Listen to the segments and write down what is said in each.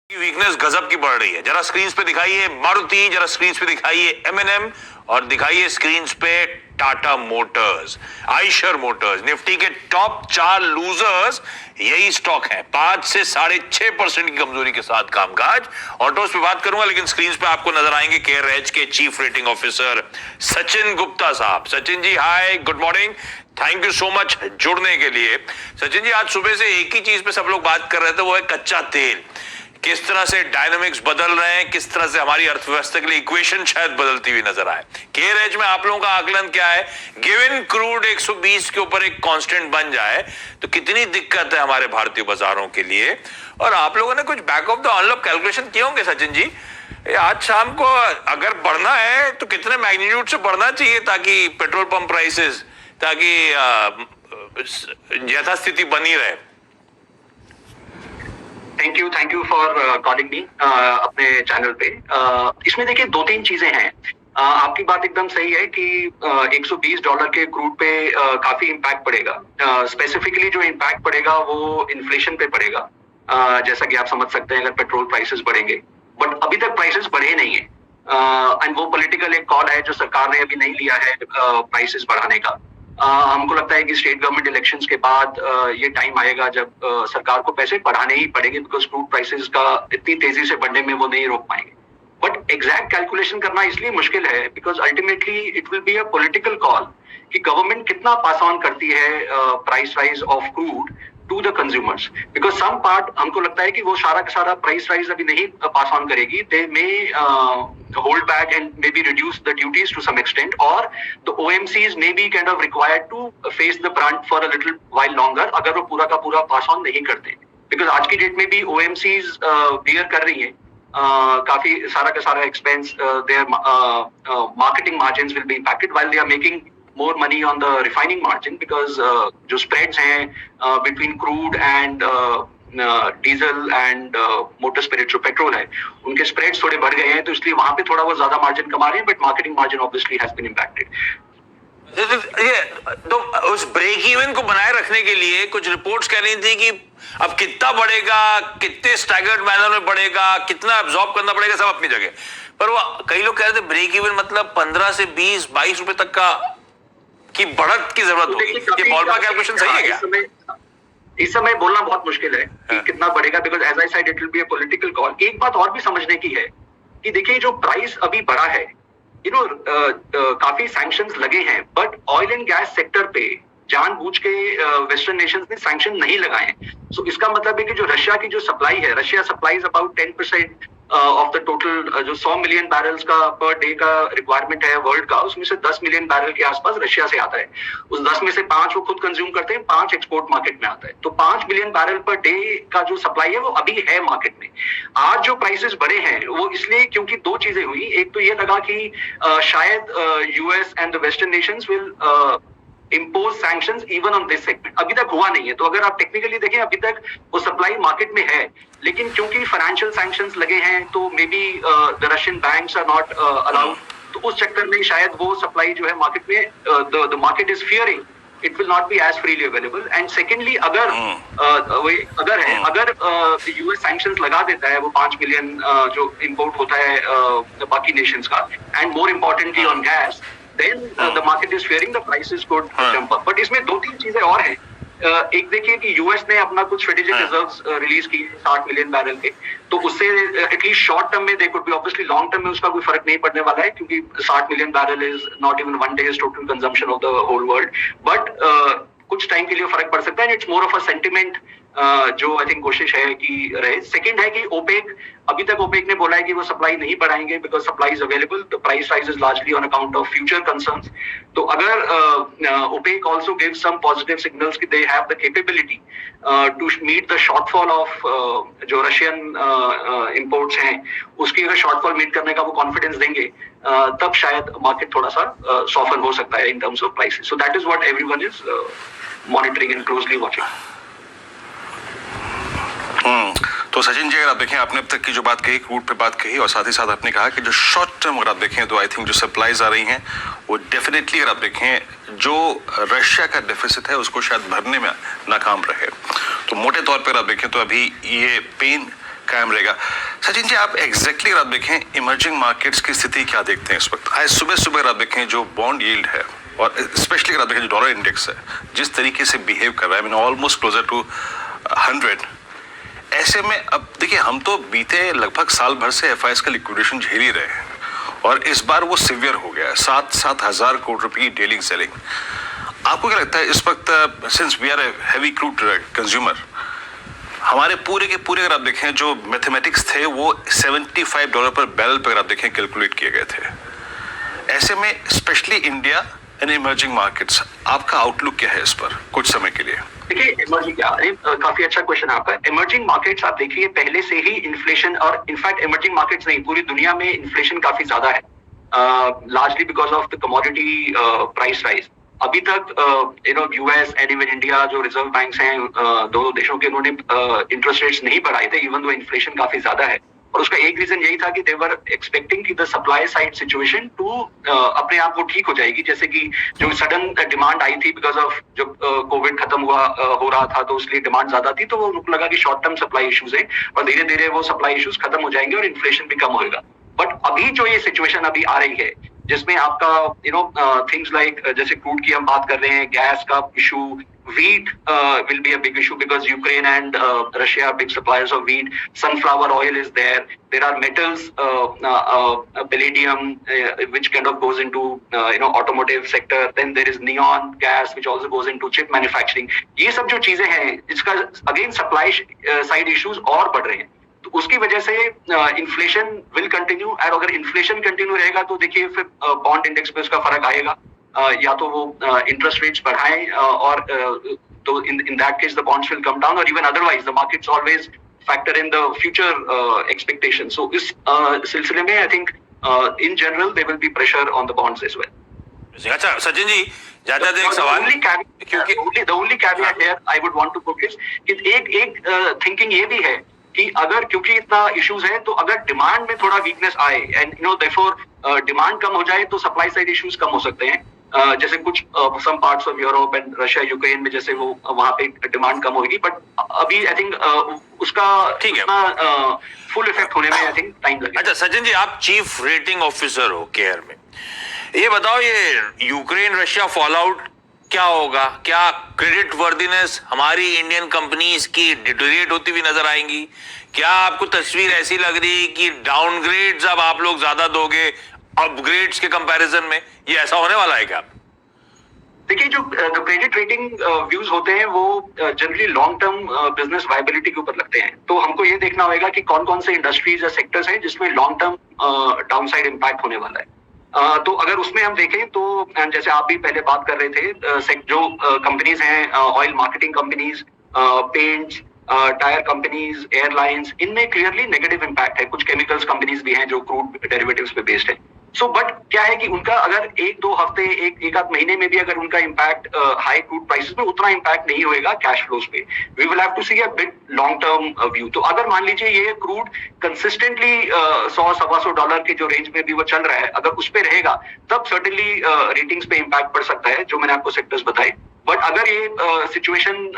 की वीकनेस गजब की बढ़ रही है। जरा स्क्रीन पे दिखाइए मारुति, जरा स्क्रीन पे दिखाइए एमएनएम और दिखाइए स्क्रीन पे Tata Motors, Eicher Motors. Nifty के टॉप 4 लूजर्स यही स्टॉक है। 5 से 6.5% की कमजोरी के साथ कामकाज। ऑटोस पे बात करूंगा लेकिन स्क्रीन पे आपको नजर आएंगे केयरएच के chief rating officer Sachin Gupta साहब। Sachin ji hi, good morning, thank you so much जुड़ने के लिए। सचिन जी, आज सुबह से एक ही चीज पे सब लोग बात कर रहे थे, वो है कच्चा तेल। किस तरह से डायनामिक्स बदल रहे हैं, किस तरह से हमारी अर्थव्यवस्था के लिए इक्वेशन शायद बदलती हुई नजर आए। केयरएच में आप लोगों का आकलन क्या है? गिवन क्रूड 120 के ऊपर एक कांस्टेंट बन जाए तो कितनी दिक्कत है हमारे भारतीय बाजारों के लिए? और आप लोगों ने कुछ back of the envelope calculation किए होंगे सचिन जी। आज शाम को अगर बढ़ना है तो कितने मैग्नीट्यूड से बढ़ना चाहिए ताकि पेट्रोल पंप प्राइसेस, ताकि यथास्थिति बनी रहे? Thank you for calling me अपने चैनल पे। इसमें देखिए 2-3 चीजें हैं। आपकी बात एकदम सही है कि $120 के क्रूड पे काफी इम्पैक्ट पड़ेगा। स्पेसिफिकली जो इम्पैक्ट पड़ेगा वो इन्फ्लेशन पे पड़ेगा, जैसा कि आप समझ सकते हैं अगर पेट्रोल प्राइसेस बढ़ेंगे। बट अभी तक प्राइसेस बढ़े नहीं है एंड वो पॉलिटिकल एक कॉल है जो सरकार ने अभी नहीं लिया है प्राइसेस बढ़ाने का। हमको लगता है कि स्टेट गवर्नमेंट इलेक्शंस के बाद ये टाइम आएगा जब सरकार को पैसे बढ़ाने ही पड़ेंगे, बिकॉज क्रूड प्राइसेस का इतनी तेजी से बढ़ने में वो नहीं रोक पाएंगे। बट एग्जैक्ट कैलकुलेशन करना इसलिए मुश्किल है because ultimately it will be a political call कि गवर्नमेंट कितना पास ऑन करती है price rise of crude to the consumers. Because some part हमको लगता है कि वो सारा का सारा प्राइस राइज अभी नहीं पास ऑन करेगी। दे मे hold back and maybe reduce the duties to some extent, or the OMCs may be kind of required to face the brunt for a little while longer अगर वो पूरा का पूरा pass on नहीं करते। Because आज की डेट में भी OMCs bear कर रही हैं काफी सारा का सारा expense, their marketing margins will be impacted while they are making more money on the refining margin because जो spreads हैं between crude and diesel and motor spirit जो पेट्रोल है उनके स्प्रेड्स थोड़े बढ़ गए हैं, तो इसलिए वहां पे थोड़ा वो ज्यादा मार्जिन कमा रहे हैं, but marketing margin obviously has been impacted. तो उस ब्रेक इवन को बनाए रखने के लिए कुछ रिपोर्ट्स कह रही थी कि अब कितना बढ़ेगा, कितने स्टैगर्ड मैनर में बढ़ेगा, कितना एब्जॉर्ब करना पड़ेगा, सब अपनी जगह। पर वो कई लोग कह रहे थे ब्रेक इवन मतलब 15 से 20-22 रुपए तक का की बढ़त की जरूरत होगी। ये बॉलपार्क कैलकुलेशन सही है क्या? इस समय बोलना बहुत मुश्किल है कि कितना बढ़ेगा, because as I said it will be a political call. एक बात और भी समझने की है कि देखिए जो प्राइस अभी बढ़ा है, काफी सैंक्शंस लगे हैं, but oil and gas sector पे जानबूझ के वेस्टर्न नेशंस ने सैंक्शन नहीं लगाए हैं। सो इसका मतलब है कि जो रशिया की जो सप्लाई है, Russia supplies about 10% of the total जो 100 मिलियन बैरल्स का पर डे का रिक्वायरमेंट है वर्ल्ड का, उसमें से 10 मिलियन बैरल के आसपास रशिया से आता है। उस 10 में से 5 वो खुद कंज्यूम करते हैं, 5 एक्सपोर्ट मार्केट में आता है। तो 5 मिलियन बैरल पर डे का जो सप्लाई है वो अभी है मार्केट में। आज जो प्राइसेस बढ़े हैं वो इसलिए क्योंकि 2 चीजें हुई। एक तो ये लगा कि शायद US and the western Nations will impose sanctions even on this segment. अभी तक हुआ नहीं है, तो अगर आप टेक्निकली देखें अभी तक वो सप्लाई मार्केट में है, लेकिन क्योंकि फाइनेंशियल सैंक्शंस लगे हैं तो maybe the Russian banks are not allowed, तो उस चक्कर में शायद वो सप्लाई जो है मार्केट में the market is fearing it will not be as freely available. And secondly अगर यूएस सैंक्शंस लगा देता है वो 5 मिलियन जो इंपोर्ट होता है बाकी नेशंस का, and more importantly on gas, then the market is fearing the prices could jump up. But इसमें 2-3 चीजें और हैं। एक देखिए कि यूएस ने अपना कुछ स्ट्रेटेजिक रिजर्व्स रिलीज किए 60 मिलियन बैरल के, तो उससे एटलीस्ट शॉर्ट टर्म में they could be, obviously long term में उसका कोई फर्क नहीं पड़ने वाला है क्योंकि 60 million barrel is not even 1 days total consumption of the whole world. But कुछ टाइम के लिए फर्क पड़ सकता है। It's more of a sentiment जो आई थिंक कोशिश है कि रहे। सेकंड है कि ओपेक, अभी तक ओपेक ने बोला है कि वो सप्लाई नहीं बढ़ाएंगे because supply is available, the price rise is largely on account of future concerns. तो अगर OPEC also give some positive signals कि they have the capability to meet the shortfall of जो रशियन इंपोर्ट्स हैं, उसकी अगर shortfall meet करने का वो कॉन्फिडेंस देंगे, तब शायद मार्केट थोड़ा सा सॉफ्टन हो सकता है इन terms of prices. So that is what everyone is monitoring and closely watching. तो सचिन जी, अगर आप देखें आपने अब तक की जो बात कही, क्रूड पे बात कही, और साथ ही साथ आपने कहा कि जो शॉर्ट टर्म अगर आप देखें तो आई थिंक जो सप्लाईज आ रही हैं वो डेफिनेटली अगर आप देखें जो रशिया का डेफिसिट है उसको शायद भरने में नाकाम रहे। तो मोटे तौर पर आप देखें तो अभी ये पेन कायम रहेगा। सचिन जी, आप एग्जैक्टली अगर आप देखें इमर्जिंग मार्केट्स की स्थिति क्या देखते हैं इस वक्त? आज सुबह सुबह अगर आप देखें जो बॉन्ड यील्ड है और स्पेशली अगर आप देखें जो डॉलर इंडेक्स है जिस तरीके से बिहेव कर रहा है, ऑलमोस्ट क्लोजर टू 100, ऐसे में अब देखिए हम तो बीते लगभग साल भर से एफआईएस का लिक्विडेशन झेल ही रहे हैं और इस बार वो सिवियर हो गया है, 7,000 करोड़ रुपए की डेली सेलिंग। आपको क्या लगता है इस वक्त, since we are a heavy crude consumer, हमारे पूरे के पूरे अगर आप देखें जो मैथमेटिक्स थे वो $75 पर बैरल पर अगर आप देखें कैलकुलेट किए गए थे, ऐसे में specially India and emerging markets, आपका आउटलुक क्या है इस पर कुछ समय के लिए? देखिए, इमर्जिंग काफी अच्छा क्वेश्चन आपका। इमर्जिंग मार्केट्स आप देखिए पहले से ही इन्फ्लेशन, और इनफैक्ट इमर्जिंग मार्केट्स नहीं पूरी दुनिया में इन्फ्लेशन काफी ज्यादा है, largely because of the commodity price rise. अभी तक यूएस एंड इवन इंडिया जो रिजर्व बैंक्स हैं दोनों देशों के, उन्होंने इंटरेस्ट रेट्स नहीं बढ़ाए थे इवन दो इन्फ्लेशन काफी ज्यादा है। और उसका एक रीजन यही था कि दे वर एक्सपेक्टिंग कि द सप्लाई साइड सिचुएशन टू अपने आप वो ठीक हो जाएगी, जैसे कि जो सडन डिमांड आई थी बिकॉज ऑफ जब कोविड खत्म हो रहा था तो इसलिए डिमांड ज्यादा थी, तो उनको लगा कि शॉर्ट टर्म सप्लाई इश्यूज है और धीरे धीरे वो सप्लाई इश्यूज खत्म हो जाएंगे और इन्फ्लेशन भी कम होगा। बट अभी जो ये सिचुएशन अभी आ रही है जिसमें आपका थिंग्स लाइक जैसे क्रूड की हम बात कर रहे हैं, गैस का issue, wheat will be a big issue because Ukraine and Russia are big suppliers of wheat. Sunflower oil is there. There are metals, palladium, which kind of goes into automotive sector. Then there is neon gas, which also goes into chip manufacturing. ये सब जो चीजें हैं, इसका again supply side issues और बढ़ रहे हैं। तो उसकी वजह से इन्फ्लेशन विल कंटिन्यू, और अगर इन्फ्लेशन कंटिन्यू रहेगा तो देखिए फिर बॉन्ड इंडेक्स पे उसका फर्क आएगा। या तो वो इंटरेस्ट रेट्स बढ़ाएं और तो in that case the bonds will come down, और even otherwise the markets always factor in the future expectation. So इस सिलसिले में I think in general there will be pressure on the bonds as well. अच्छा सचिन जी, ज्यादा एक सवाल, क्योंकि the only caveat here I would want to put is कि एक थिंकिंग ये भी है कि अगर क्योंकि इतना इश्यूज है तो अगर डिमांड में थोड़ा वीकनेस आए एंड देयरफॉर डिमांड कम हो जाए तो सप्लाई साइड इश्यूज कम हो सकते हैं। जैसे कुछ some parts of Europe and Russia Ukraine में जैसे वो वहां पे डिमांड कम होगी, बट अभी आई थिंक उसका फुल इफेक्ट होने में आई थिंक टाइम लगेगा। अच्छा सचिन जी, आप चीफ रेटिंग ऑफिसर हो केयर में, ये बताओ ये यूक्रेन रशिया फॉल आउट क्या होगा? क्या क्रेडिट वर्दीनेस हमारी इंडियन कंपनीज की डिटोरिएट होती हुई नजर आएंगी? क्या आपको तस्वीर ऐसी लग रही है कि डाउनग्रेड्स अब आप लोग ज्यादा दोगे अपग्रेड्स के कंपैरिजन में? ये ऐसा होने वाला है क्या? देखिए, जो क्रेडिट रेटिंग व्यूज होते हैं वो generally long term business viability के ऊपर लगते हैं। तो हमको ये देखना होगा कि कौन कौन से इंडस्ट्रीज या सेक्टर्स हैं जिसमें लॉन्ग टर्म डाउनसाइड इम्पैक्ट होने वाला है। तो अगर उसमें हम देखें तो जैसे आप भी पहले बात कर रहे थे, जो कंपनीज हैं oil marketing companies, paints, tyre companies, airlines, इनमें क्लियरली नेगेटिव इम्पैक्ट है। कुछ केमिकल्स कंपनीज भी हैं जो क्रूड डेरिवेटिव्स पे बेस्ड है। सो बट क्या है कि उनका अगर एक दो हफ्ते एक आध महीने में भी अगर उनका इम्पैक्ट हाई क्रूड प्राइसेस में उतना इम्पैक्ट नहीं होएगा कैश फ्लोज पे। We will have to see a bit long term view. तो अगर मान लीजिए ये क्रूड कंसिस्टेंटली $100-125 के जो रेंज में भी वो चल रहा है, अगर उस पे रहेगा तब सर्टेनली रेटिंग्स पे इम्पैक्ट पड़ सकता है, जो मैंने आपको सेक्टर्स बताए। बट अगर ये सिचुएशन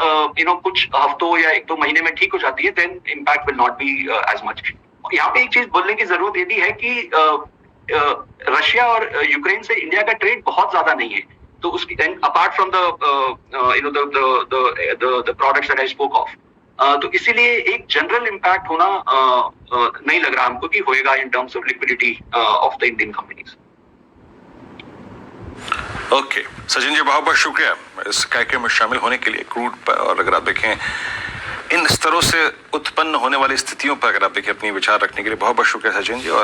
कुछ हफ्तों या एक दो महीने में ठीक हो जाती है, then impact will not be as much. यहाँ पे एक चीज बोलने की जरूरत ये भी है कि रशिया और यूक्रेन से इंडिया का ट्रेड बहुत ज्यादा नहीं है। तो उसकी apart from the products that I spoke of, तो इसीलिए एक जनरल इम्पैक्ट होना नहीं लग रहा हमको कि होएगा in terms of liquidity of the Indian companies. Okay Sachin ji, बहुत बहुत शुक्रिया इस कार्यक्रम में शामिल होने के लिए। क्रूड पर और अगर आप देखें इन स्तरों से उत्पन्न होने वाली स्थितियों पर अगर आप देखें अपनी विचार रखने के लिए बहुत बहुत शुक्रिया सचिन जी। और